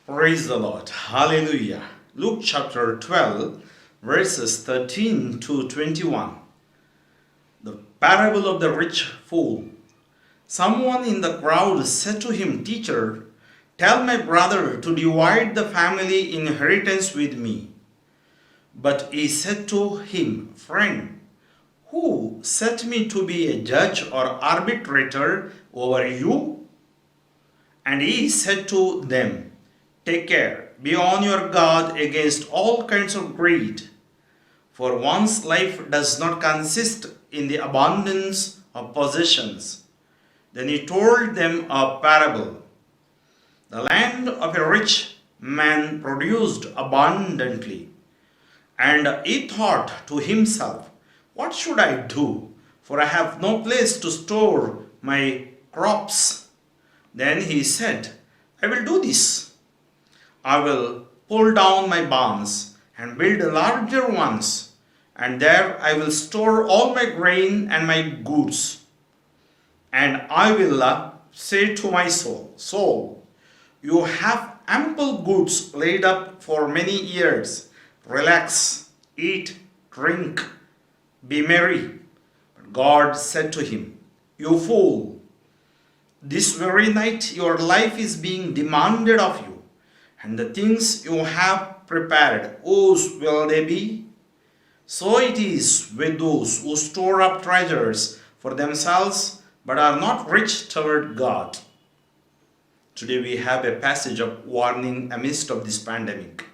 Praise the Lord. Hallelujah. Luke chapter 12, verses 13 to 21. The parable of the rich fool. Someone in the crowd said to him, "Teacher, tell my brother to divide the family inheritance with me." But he said to him, "Friend, who set me to be a judge or arbitrator over you?" And he said to them, "Take care, be on your guard against all kinds of greed, for one's life does not consist in the abundance of possessions." Then he told them a parable. The land of a rich man produced abundantly, and he thought to himself, "What should I do? For I have no place to store my crops." Then he said, "I will do this. I will pull down my barns and build larger ones, and there I will store all my grain and my goods. And I will say to my soul, you have ample goods laid up for many years. Relax, eat, drink, be merry." But God said to him, "You fool, this very night your life is being demanded of you, and the things you have prepared, whose will they be? So it is with those who store up treasures for themselves, but are not rich toward God." Today we have a passage of warning amidst of this pandemic.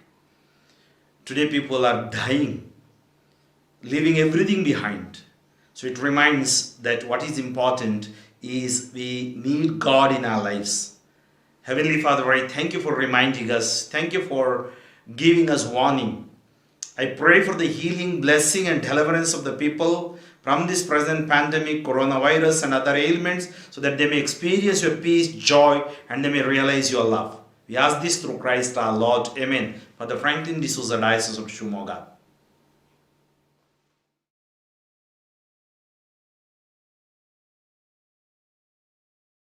Today people are dying, leaving everything behind. So it reminds that what is important is we need God in our lives. Heavenly Father, I thank you for reminding us. Thank you for giving us warning. I pray for the healing, blessing, and deliverance of the people from this present pandemic, coronavirus, and other ailments, so that they may experience your peace, joy, and they may realize your love. We ask this through Christ our Lord. Amen. Father Franklin D'Souza, Diocese of Shimoga.